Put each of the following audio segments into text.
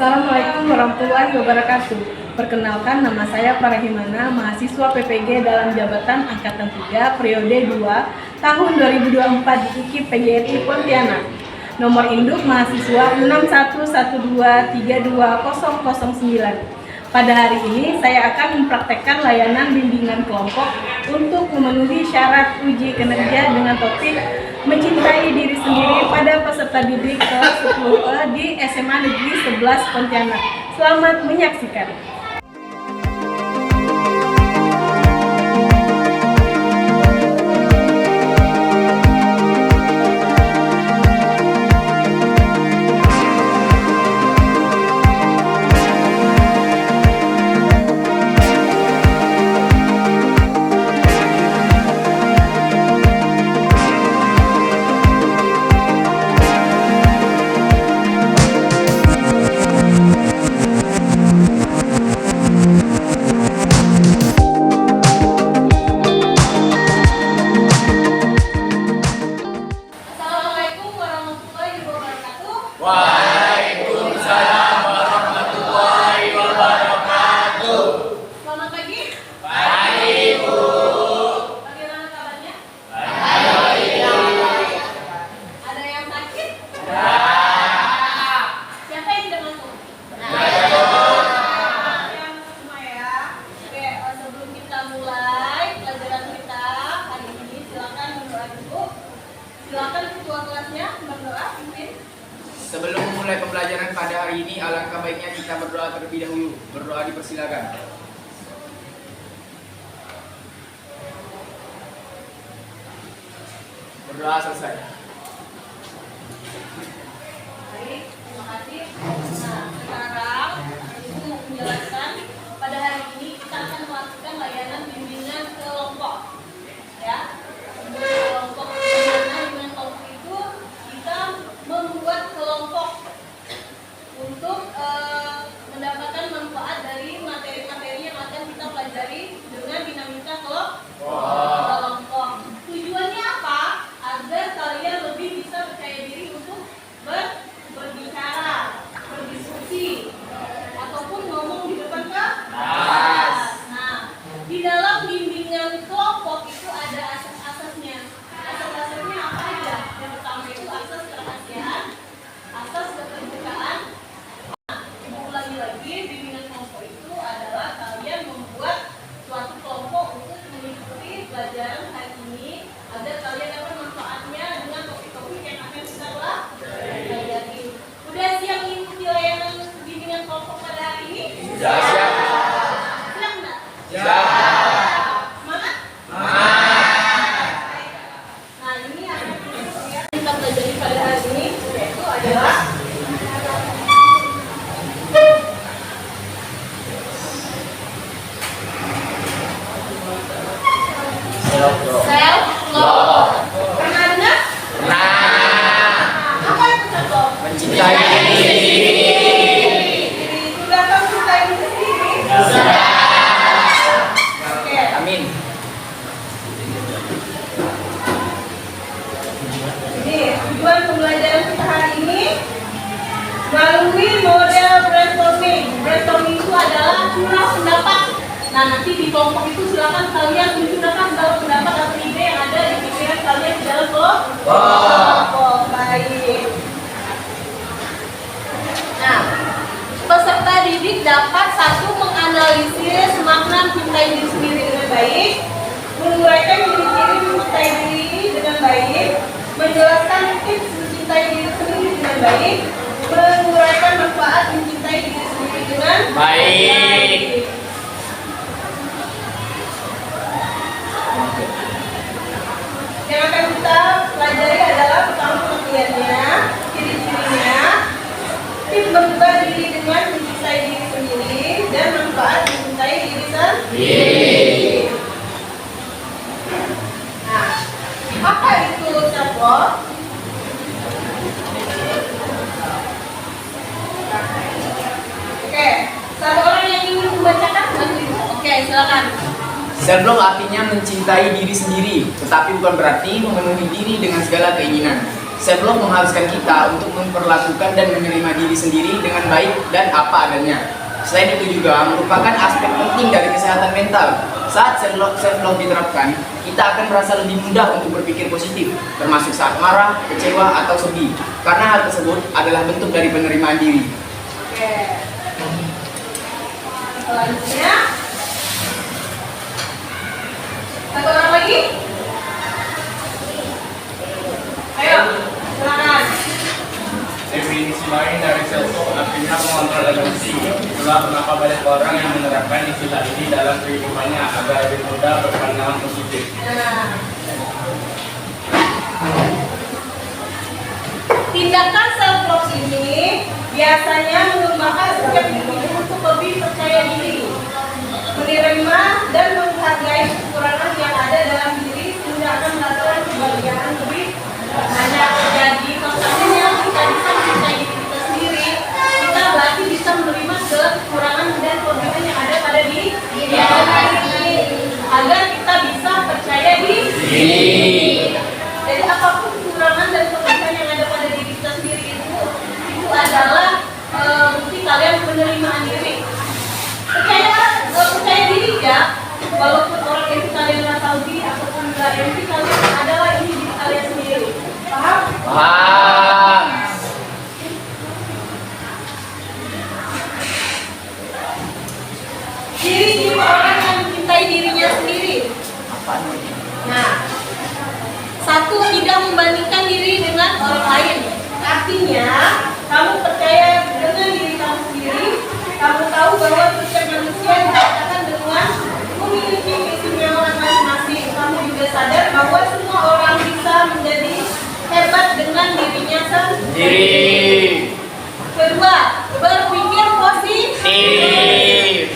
Assalamualaikum warahmatullahi wabarakatuh. Perkenalkan, nama saya Farahimana, mahasiswa PPG dalam jabatan Angkatan 3 periode 2 tahun 2024 di UKIP PGRI Pontianak. Nomor induk mahasiswa 6112320009. Pada hari ini saya akan mempraktekkan layanan bimbingan kelompok untuk memenuhi syarat uji kinerja dengan topik mencintai diri sendiri pada peserta didik kelas 10 di SMA Negeri 11 Pontianak. Selamat menyaksikan. Waalaikumsalam warahmatullahi wabarakatuh. Selamat pagi. Pagi, Bu. Bagaimana kabarnya? Baik. Ada yang sakit? Ya. Siapa yang tidak masuk? Yang semua ya. Oke, sebelum kita mulai pelajaran kita hari ini, silakan berdoa dulu. Silakan ketua kelasnya berdoa, pimpin. Sebelum memulai pembelajaran pada hari ini, alangkah baiknya kita berdoa terlebih dahulu. Berdoa dipersilakan. Berdoa selesai. Baik, terima kasih. Nah, sekarang Ibu menjelaskan pada hari ini kita akan melakukan layanan bimbingan kelompok. Ya, kelompok bagaimana dengan kelompok itu kita membuat kelompok untuk mendapatkan manfaat dari materi-materi yang akan kita pelajari dengan dinamika kelompok. Tujuannya apa? Agar kalian lebih bisa percaya diri untuk berbicara, berdiskusi, ataupun ngomong di depan kelas. Nah, di dalam bimbingan kelompok itu ada asas-asasnya. Asas-asasnya apa aja? Yang pertama itu asas kerahasiaan, asas keterbukaan. Nah, ulangi lagi, bimbingan kelompok itu adalah kalian membuat suatu kelompok untuk mengikuti pelajaran hari ini agar kalian dapat manfaatnya dengan topik-topik yang akan kita pelajari. Udah siap mengikuti layanan bimbingan kelompok pada hari ini? Siap. Siap enggak? Siap. Semangat? Semangat. Nah, ini akan kita pelajari pada hari ini, yaitu adalah self love. Pernah dengar? Apa itu self love? Mencintai diri sendiri. Sudah kamu cintai diri sendiri? Oke. Amin. Ini tujuan pembelajaran kita hari ini melalui model brainstorming. Brainstorming itu adalah curah pendapat. Nah, nanti di kelompok itu silakan kalian mencurahkan segala pendapat atau ide yang ada di pikiran kalian di dalam kelompok. Baik. Nah, peserta didik dapat satu menganalisis makna mencintai diri sendiri dengan baik, menguraikan ciri-ciri mencintai diri dengan baik, menjelaskan tips mencintai diri sendiri dengan baik, menguraikan manfaat mencintai diri sendiri dengan Baik. Yang akan kita pelajari adalah pertama pengertiannya, ciri-cirinya, tips berubah diri dengan mencintai diri sendiri, dan manfaat mencintai diri sendiri. Nah, apa itu self love? Oke, satu orang yang ingin membacakan bantu Ibu. Oke, silakan. Self love artinya mencintai diri sendiri, tetapi bukan berarti memenuhi diri dengan segala keinginan. Self love mengharuskan kita untuk memperlakukan dan menerima diri sendiri dengan baik dan apa adanya. Selain itu juga merupakan aspek penting dari kesehatan mental. Saat self-love diterapkan, kita akan merasa lebih mudah untuk berpikir positif, termasuk saat marah, kecewa, atau sedih. Karena hal tersebut adalah bentuk dari penerimaan diri. Oke. Selanjutnya, satu orang lagi. Ayo, silakan. Definisi lain dari self-love artinya mengontrol emosi. Itulah kenapa banyak orang yang menerapkan istilah ini dalam kehidupannya agar lebih mudah berpandangan positif. Nah. Tindakan self-love ini biasanya mengembangkan setiap individu untuk lebih percaya diri, menerima dan menghargai kekurangan yang ada dalam diri sehingga akan melakukan kebahagiaan lebih banyak. Jadi maksudnya kita bisa mencintai diri kita sendiri, kita berarti bisa menerima kekurangan dan kelebihan yang ada pada diri kita agar kita bisa percaya diri. Jadi apapun kekurangan dan kelebihan yang ada pada diri kita sendiri itu adalah bukti kalian penerimaan diri. Percaya diri ya, walaupun orang itu kalian nggak tahu diri ataupun nggak diri kalian adalah ini diri kalian sendiri. Paham? Paham. Ciri-ciri orang yang mencintai dirinya sendiri. Nah, satu, tidak membandingkan diri dengan orang lain. Artinya, kamu percaya dengan diri kamu sendiri. Kamu tahu bahwa setiap manusia diciptakan dengan memiliki keistimewaan masing-masing. Kamu juga sadar bahwa semua orang bisa menjadi hebat dengan dirinya sendiri. Kedua, berpikir positif.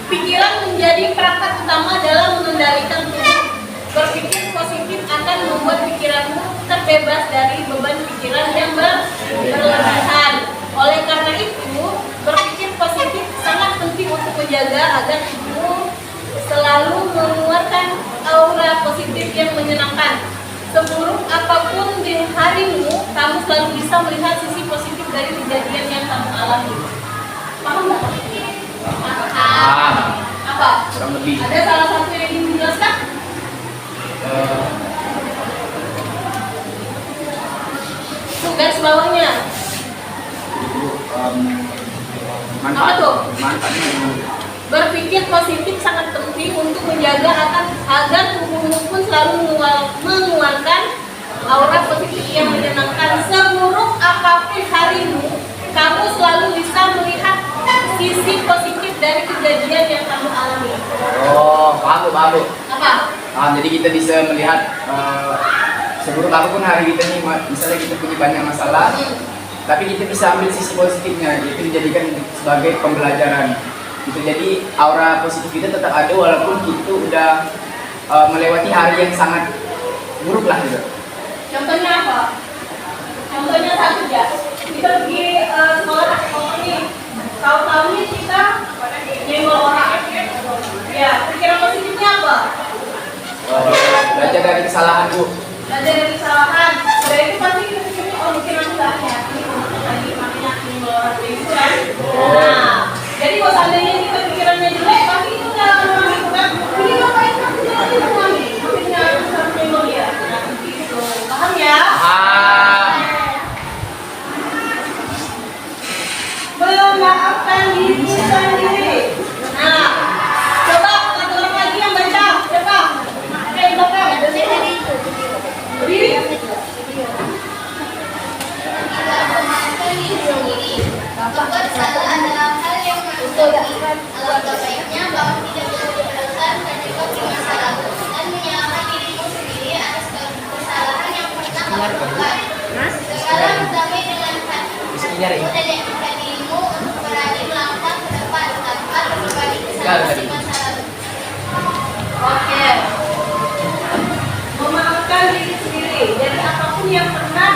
Pikiran menjadi perangkat utama dalam mengendalikan tubuh. Berpikir positif akan membuat pikiranmu terbebas dari beban pikiran yang berlebihan. Oleh karena itu, berpikir positif sangat penting untuk menjaga agar tubuhmu selalu mengeluarkan aura positif yang menyenangkan. Seburuk apapun di harimu, kamu selalu bisa melihat sisi positif dari kejadian yang kamu alami. Paham nggak? Paham. Apa? Kurang lebih. Ada salah satu yang ingin dijelaskan? Tugas bawahnya. Apa tuh? Manfaatnya. Berpikir positif sangat penting untuk menjaga agar tubuhmu pun selalu mengeluarkan aura positif yang menyenangkan. Seburuk apapun harimu, kamu selalu bisa melihat sisi positif dari kejadian yang kamu alami. Oh, paham. Apa? Jadi kita bisa melihat seburuk apapun hari kita nih, misalnya kita punya banyak masalah, tapi kita bisa ambil sisi positifnya, itu dijadikan sebagai pembelajaran. Gitu. Jadi aura positif kita tetap ada walaupun kita udah melewati hari yang sangat buruk lah gitu. Contohnya apa? Contohnya satu ya, kita pergi sekolah ini, tahu-tahu nih kita nyenggol orang. Ya, pikiran positifnya apa? Belajar dari kesalahan Bu. Belajar dari kesalahan. Dari itu pasti kita pikirnya, oh mungkin aku nggak hati lagi makanya aku nyenggol orang itu kan. Nah, jadi kalau seandainya kita pikirannya jelek, pasti itu nggak akan gitu kan. Ini ngapain kamu jangan itu lagi? Akhirnya aku harus nyenggol dia. Nah, gitu. Paham ya? Memaafkan diri sendiri. Nah, coba satu orang lagi yang baca, coba. Yang belakang. Diri. Berbuat kesalahan dalam hal yang merugikan. Alangkah baiknya bahwa tidak bisa dibenarkan dan juga masa lalu dan menyalahkan dirimu sendiri atas kesalahan yang pernah kamu lakukan. Sekarang berdamai dengan hatimu dan yakinkan dirimu untuk berani melangkah ke depan tanpa terbebani kesalahan di masa lalu. Oke. Memaafkan diri sendiri. Jadi apapun yang pernah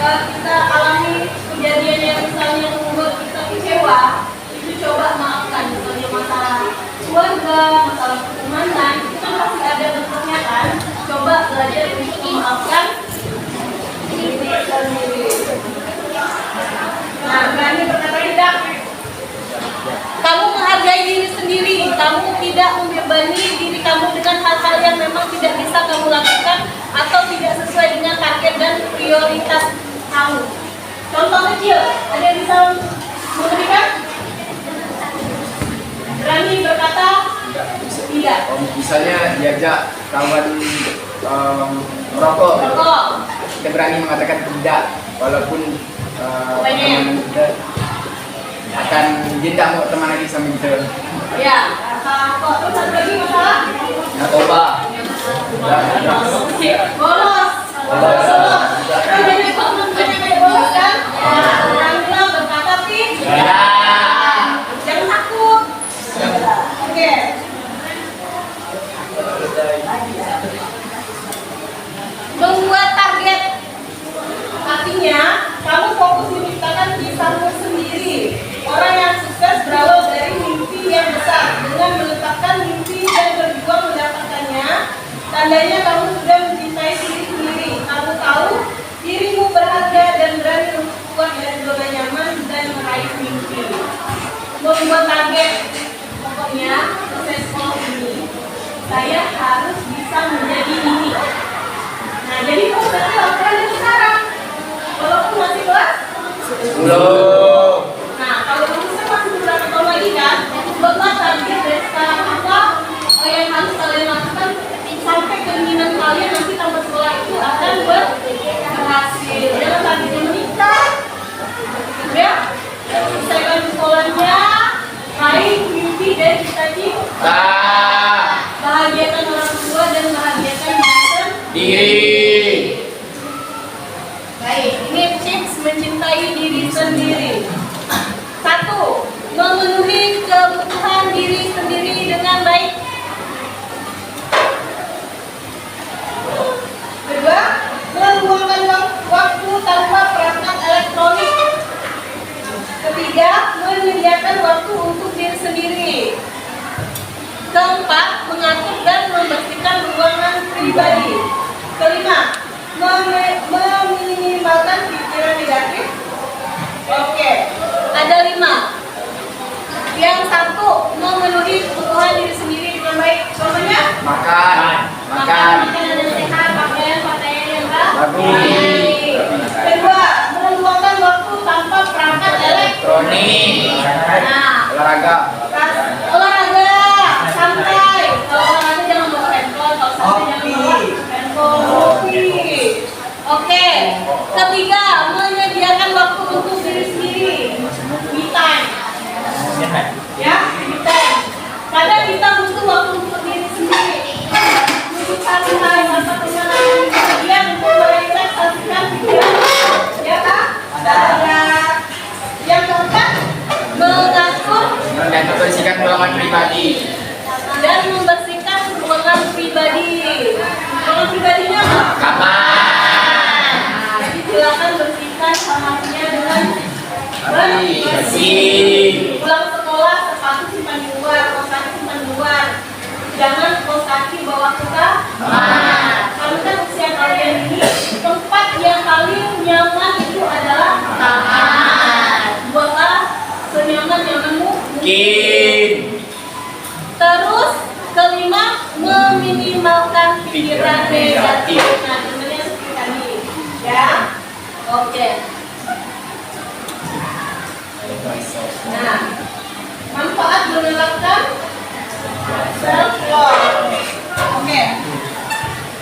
kita alami, kejadian yang misalnya membuat kita kecewa, itu coba maafkan. Misalnya masalah keluarga, masalah pertemanan, itu kan pasti ada bentuknya kan. Coba belajar untuk memaafkan diri sendiri. kamu tidak membebani diri kamu dengan hal-hal yang memang tidak bisa kamu lakukan atau tidak sesuai dengan target dan prioritas kamu. Contoh kecil, ada yang bisa memberikan? Berani berkata tidak. Misalnya diajak kawan merokok, Rokok. kita berani mengatakan tidak, walaupun teman kita akan dia tidak mau teman lagi sama kita. Ya, kok terus satu lagi masalah? Narkoba. Bolos. Bolos. Jadi kok menjadi bolos kan? Ya, orang bilang berkata tidak. Jangan takut. Oke. Membuat target, artinya kamu fokus menciptakan kisahmu sendiri. Orang yang sukses berawal dari mimpi yang besar. Dengan menetapkan mimpi dan berjuang mendapatkannya, tandanya kamu sudah mencintai diri sendiri. Kamu tahu dirimu berharga dan berani untuk keluar dari zona nyaman dan meraih mimpi. Membuat target, pokoknya proses sekolah ini saya harus bisa menjadi ini. Nah, jadi prosesnya lakukan dari sekarang. Walaupun masih kelas 10. Nah, kalau manusia masih beberapa tahun lagi kan, buatlah target dari sekarang apa yang harus kalian lakukan sampai keinginan kalian nanti tamat sekolah itu akan berhasil. Jangan targetnya menikah, ya, selesaikan sekolahnya, raih mimpi dan cita-cita, bahagiakan orang tua dan bahagiakan Diri. Baik, ini tips mencintai diri sendiri. 1. Memenuhi kebutuhan diri sendiri dengan baik. 2. Meluangkan waktu tanpa perangkat elektronik. 3. Menyediakan waktu untuk diri sendiri. 4. Mengatur dan membersihkan ruangan pribadi. 5. Meminimalkan pikiran negatif. Oke, ada 5. Yang 1, memenuhi kebutuhan diri sendiri dengan baik. Contohnya? Makan. Makanan yang sehat, pakaian yang Bagus. baik. 2. Meluangkan waktu tanpa perangkat elektronik. Nah, Olahraga. olahraga santai. Kalau olahraga jangan bawa handphone, kalau santai jangan bawa handphone. Kopi. Oke. 3. Menyediakan waktu untuk diri sendiri. Me time. Ya, me time. Kadang kita butuh waktu untuk diri sendiri. Untuk santai, masa tenang, kemudian untuk merelaksasikan pikiran. Ya kan? Ada. Yang 4, mengatur Dan membersihkan ruangan pribadi. dan membersihkan ruangan pribadi. Ruangan pribadinya apa? Kamar. Jadi silakan bersihkan kamarnya dengan Bersih. Pulang sekolah sepatu simpan di luar, kaos kaki simpan di luar. Jangan kaos kaki bawa ke kamar. Karena kan usia kalian ini tempat yang paling nyaman itu adalah kamar. Buatlah senyaman-nyamanmu Mungkin. Terus 5, meminimalkan pikiran negatif. Nah, sebenarnya seperti tadi, ya. Oke. Nah, manfaat menerapkan self love. Oke.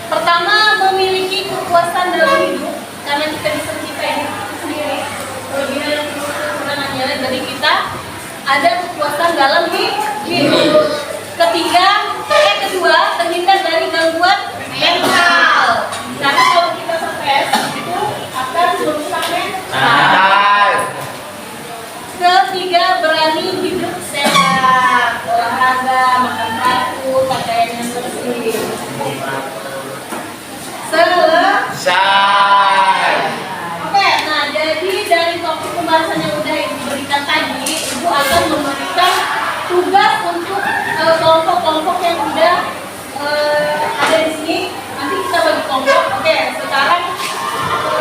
Pertama, memiliki kepuasan dalam hidup karena kita bisa mencintai diri kita sendiri. Kelebihan dan kekurangannya dari kita ada kepuasan dalam hidup. Kedua, terhindar dari gangguan mental. Karena kalau kita stres itu akan merusak mental. 3, berani hidup sehat, olahraga, makan teratur, pakaian yang bersih. Selesai. Oke, nah jadi dari topik pembahasan yang udah diberikan tadi, Ibu akan memberikan tugas untuk kelompok-kelompok yang udah ada di sini. Nanti kita bagi kelompok. Oke, sekarang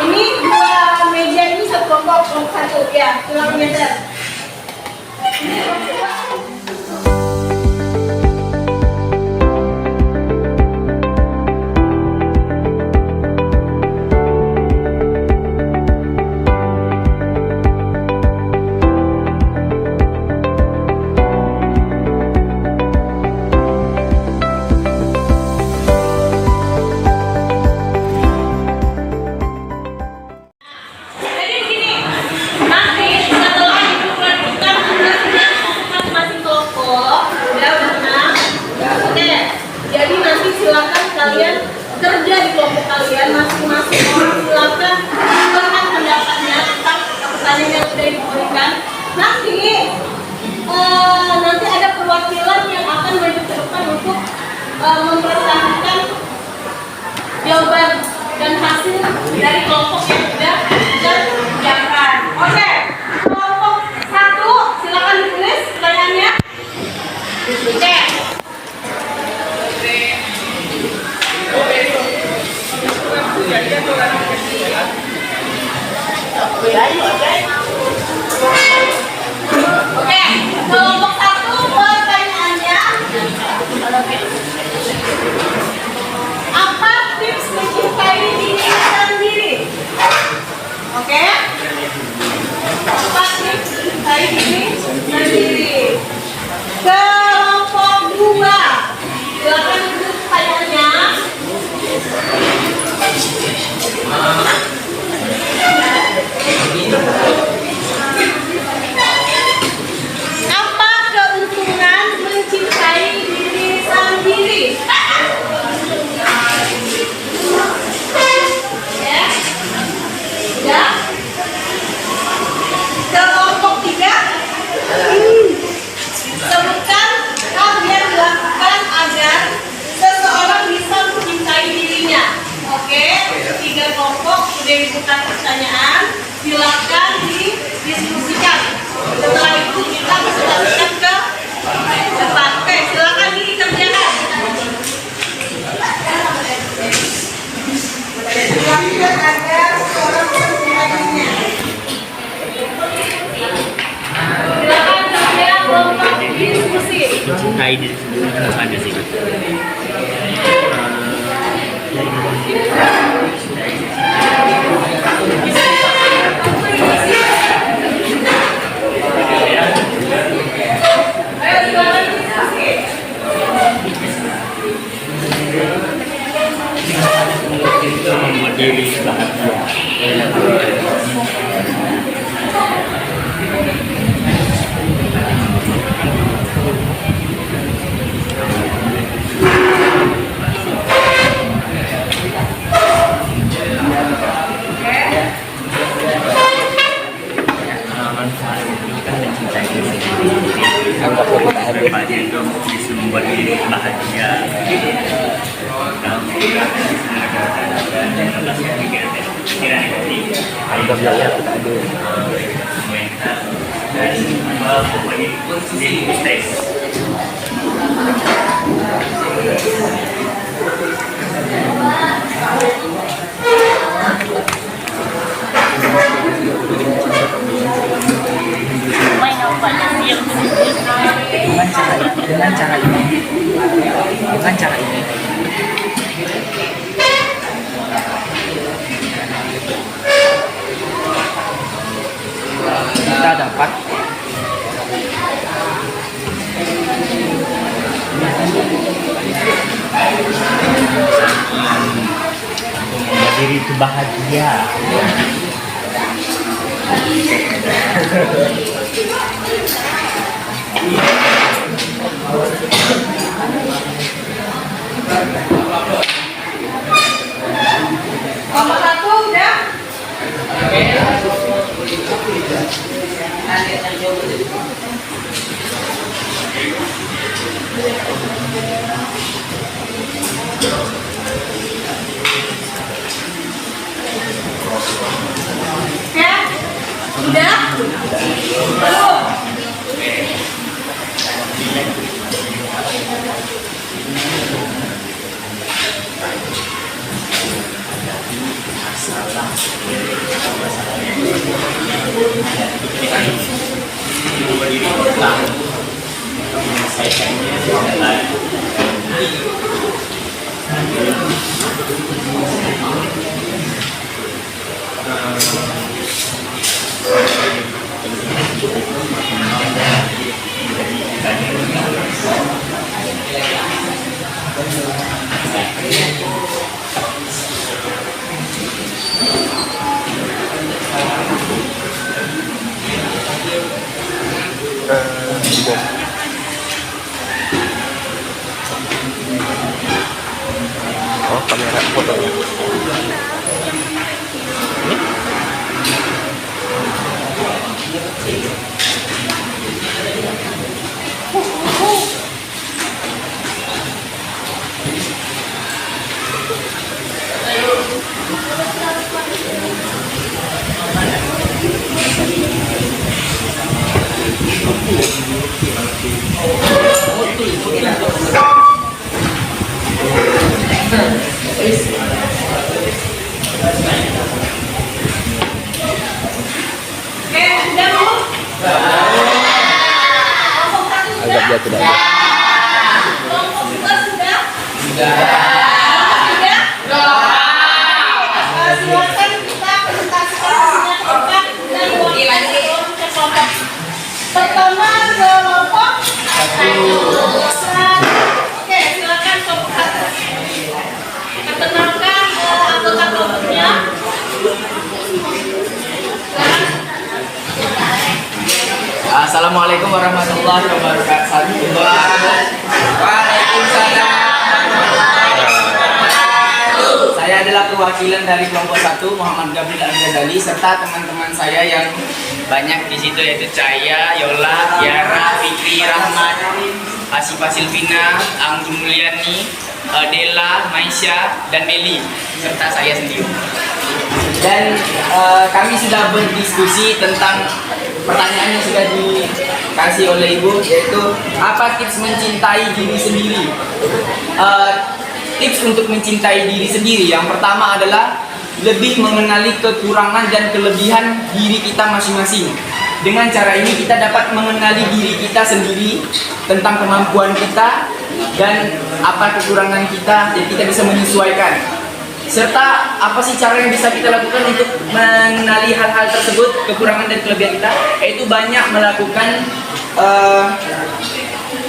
ini 2 meja ini satu kelompok satu. Ya, silakan geser. mempresentasikan jawaban dan hasil dari kelompok yang sudah dikerjakan. Oke, kelompok 1 silakan ditulis pertanyaannya. Oke. Oke, kelompok 1 pertanyaannya. Apa tips mencintai diri sendiri? Oke. Apa tips mencintai diri sendiri? Kelompok 2. Silakan duduk pertanyaannya. Apa keuntungan mencintai diri sendiri? Ya. Kelompok 3. Sebutkan hal yang dilakukan agar seseorang bisa mencintai dirinya. Oke, 3 kelompok sudah dibuka pertanyaan. Silakan didiskusikan. Setelah itu kita presentasikan ke depan. Oke, silakan dikerjakan. Silakan agar seseorang bisa mencintai dirinya. Silakan kerja kelompok diskusi. Mencintai diri sendiri itu ada sih. Ayo silakan diskusi. Membuat diri bahagia. Manfaat itu kan mencintai diri sendiri. Bahagia itu bisa membuat diri bahagia. Anggap saya tidak ada. Dengan cara ini kita dapat membuat diri itu bahagia. Kelompok 1 udah? Ya? Udah? Belum? Oh, kamera fotonya. Ini? tidak. Kelompok 2 sudah? Sudah. Sudah? Silakan kita presentasikan hasilnya ke depan dan ke kelompok. Pertama kelompok 1. Oke, silakan kelompok 1. Perkenalkan anggota kelompoknya. Assalamualaikum warahmatullahi wabarakatuh. Waalaikumsalam. Saya adalah perwakilan dari kelompok 1 Muhammad Gabriel Al-Ghazali serta teman-teman saya yang banyak di situ yaitu Cahaya, Yola, Tiara, Fikri, Rahmat, Asifah Silvina, Anggi Mulyani, Dela, Maisha, dan Meli serta saya sendiri. Dan kami sudah berdiskusi tentang pertanyaan yang sudah dikasih oleh Ibu, yaitu apa tips mencintai diri sendiri. Tips untuk mencintai diri sendiri yang pertama adalah lebih mengenali kekurangan dan kelebihan diri kita masing-masing. Dengan cara ini kita dapat mengenali diri kita sendiri, tentang kemampuan kita dan apa kekurangan kita, dan kita bisa menyesuaikan. Serta apa sih cara yang bisa kita lakukan untuk mengenali hal-hal tersebut, kekurangan dan kelebihan kita, yaitu banyak melakukan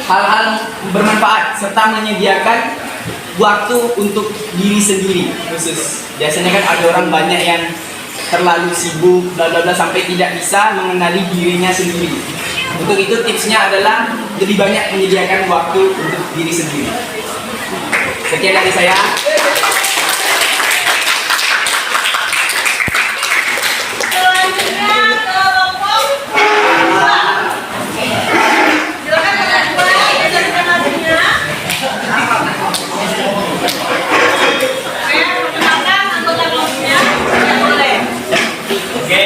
hal-hal bermanfaat serta menyediakan waktu untuk diri sendiri khusus. Biasanya kan ada orang banyak yang terlalu sibuk bla bla bla sampai tidak bisa mengenali dirinya sendiri. Untuk itu tipsnya adalah lebih banyak menyediakan waktu untuk diri sendiri. Sekian dari saya. Selanjutnya kelompok 2. Silakan kelompok 2 dijelaskan hasilnya. Oke, perkenalkan anggota kelompoknya. Ya, boleh. Oke,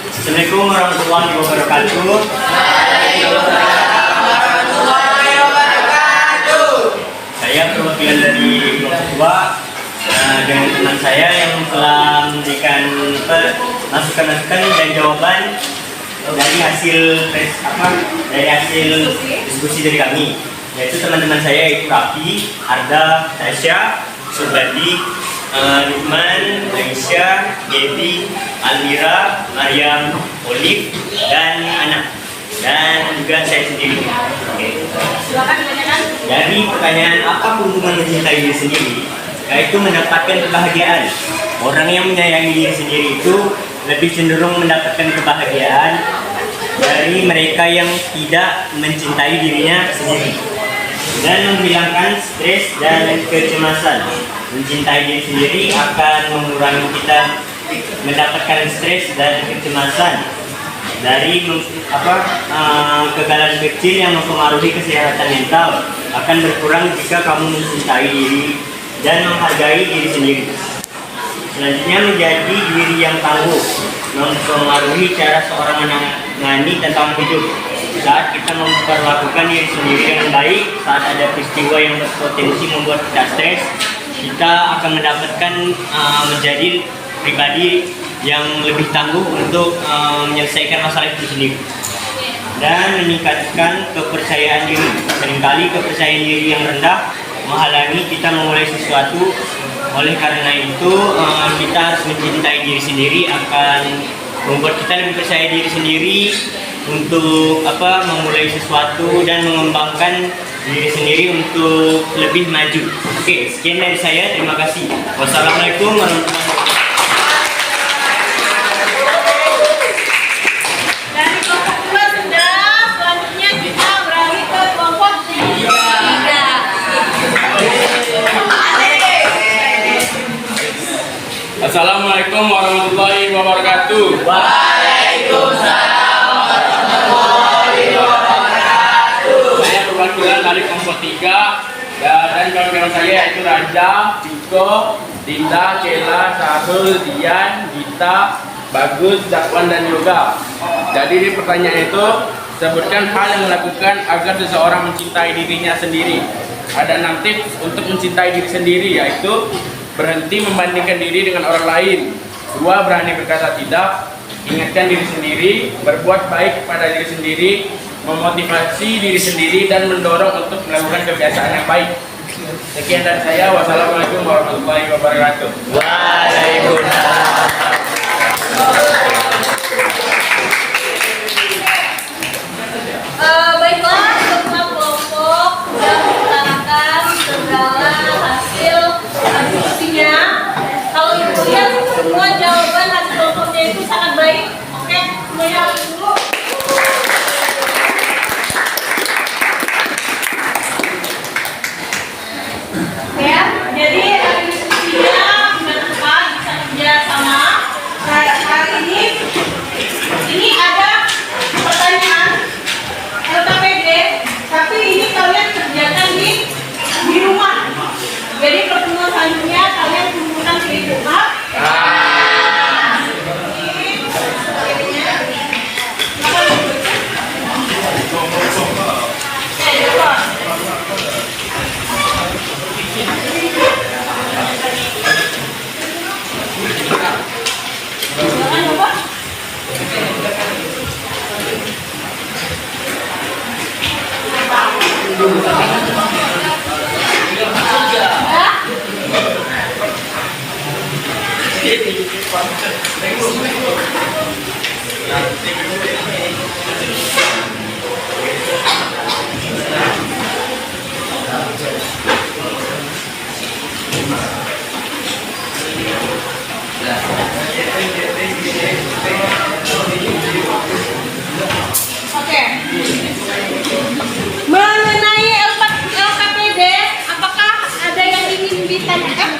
Assalamualaikum warahmatullahi wabarakatuh. Saya perwakilan dari kelompok 2 dengan teman saya yang telah memberikan masukan-masukan dan jawaban dari hasil diskusi dari kami, yaitu teman-teman saya yaitu Rafi, Arda, Tasya, Subadi, Lukman, Aisyah, Devi, Almira, Maryam, Olive, dan Anak, dan juga saya sendiri. Oke. Silakan ditanyakan. Dari pertanyaan apa keuntungan mencintai diri sendiri, yaitu mendapatkan kebahagiaan. Orang yang menyayangi diri sendiri itu lebih cenderung mendapatkan kebahagiaan dari mereka yang tidak mencintai dirinya sendiri, dan menghilangkan stres dan kecemasan. Mencintai diri sendiri akan mengurangi kita mendapatkan stres dan kecemasan dari kegagalan kecil yang mempengaruhi kesehatan mental akan berkurang jika kamu mencintai diri dan menghargai diri sendiri. Selanjutnya, menjadi diri yang tangguh mempengaruhi cara seorang menangani tentang hidup. Saat kita memperlakukan diri sendiri dengan baik, saat ada peristiwa yang berpotensi membuat kita stres, kita akan mendapatkan menjadi pribadi yang lebih tangguh untuk menyelesaikan masalah itu sendiri dan meningkatkan kepercayaan diri. Seringkali kepercayaan diri yang rendah menghalangi kita memulai sesuatu. Oleh karena itu, kita harus mencintai diri sendiri akan membuat kita lebih percaya diri sendiri untuk memulai sesuatu dan mengembangkan diri sendiri untuk lebih maju. Oke, sekian dari saya. Terima kasih. Wassalamualaikum warahmatullahi wabarakatuh. Dari kelompok 2 sudah, selanjutnya kita beralih ke kelompok 3. Assalamualaikum warahmatullahi wabarakatuh. Waalaikumsalam warahmatullahi wabarakatuh. Saya perwakilan dari kelompok 3 dan kawan-kawan saya yaitu Raja, Viko, Dinda, Kela, Sahul, Dian, Gita, Bagus, Zakwan, dan Yoga. Jadi di pertanyaan itu, sebutkan hal yang dilakukan agar seseorang mencintai dirinya sendiri. Ada 6 tips untuk mencintai diri sendiri, yaitu berhenti membandingkan diri dengan orang lain. 2. Berani berkata tidak. ingatkan diri sendiri, berbuat baik kepada diri sendiri, memotivasi diri sendiri, dan mendorong untuk melakukan kebiasaan yang baik. Sekian dari saya. Wassalamualaikum warahmatullahi wabarakatuh. Waalaikumsalam. Baiklah, semua kelompok sudah mengutarakan segala hasil diskusinya. Kalau ibu lihat semua jawaban hasil kelompoknya itu sangat baik. Oke, semuanya harus dulu. Ya, jadi diskusinya berapa bisa kerja sama. Hari ini ada pertanyaan LKPD, tapi ini kalian kerjakan di rumah. Jadi pertemuan selanjutnya kalian kumpulkan di rumah. Oke. Mengenai LKPD, apakah ada yang ingin ditanyakan?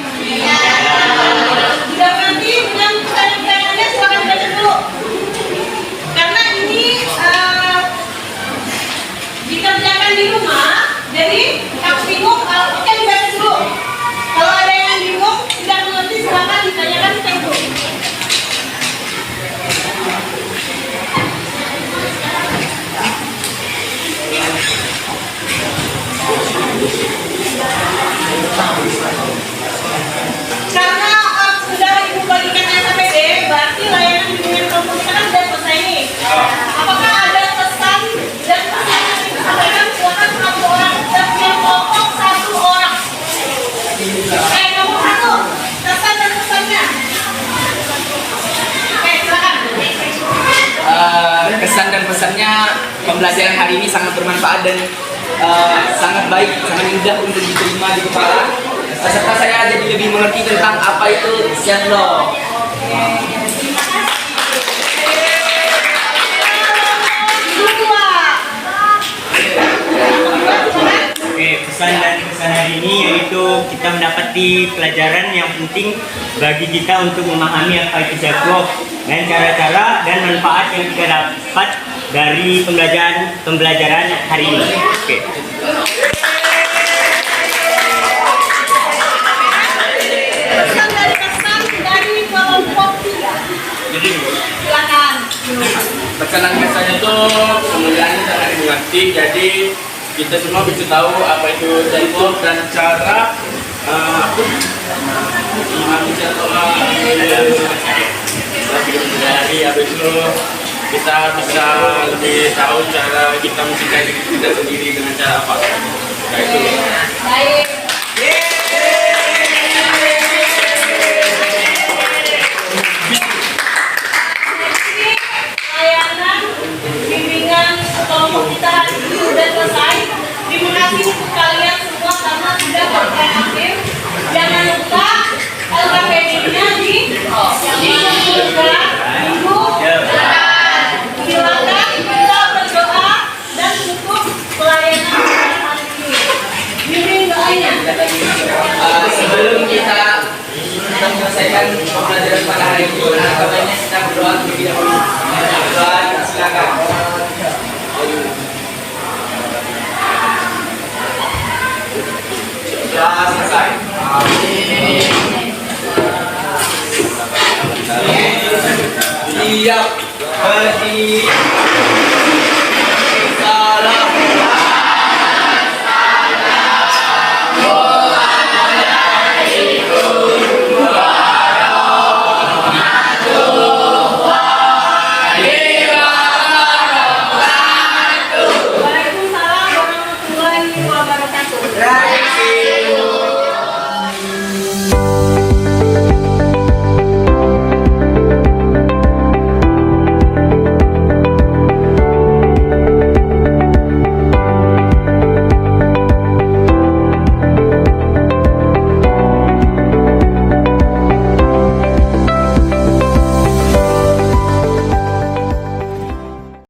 Tidak, nanti dengan pertanyaannya silakan baca dulu. Karena ini dikerjakan di rumah, jadi kalau bingung, oke dibaca dulu. Kalau ada yang bingung, tidak mengerti, silakan ditanyakan ke ibu. Karena sudah ibu bagikan LKPD, berarti layanan bimbingan komunikasi kan sudah selesai nih. Apakah ada pesan dan pesan yang disampaikan? Silakan satu orang dan yang kelompok satu orang. Nomor satu, pesan dan pesannya. Oke, silakan. Kesan dan pesannya, pembelajaran hari ini sangat bermanfaat dan sangat baik, sangat mudah untuk diterima di kepala. Serta saya jadi lebih mengerti tentang apa itu self love. Oke, pesan dan kesan hari ini yaitu kita mendapati pelajaran yang penting bagi kita untuk memahami apa itu self love dan cara-cara dan manfaat yang kita dapat dari pembelajaran hari ini. Oke. Dari kelompok 3. Silakan. Pesanan kesannya itu kemuliaan sangat dimengerti, jadi kita semua bisa tahu apa itu self love dan cara memahami self love dari habis itu kita bisa lebih tahu cara kita mencintai diri kita sendiri dengan cara apa. Nah, itu. Baik.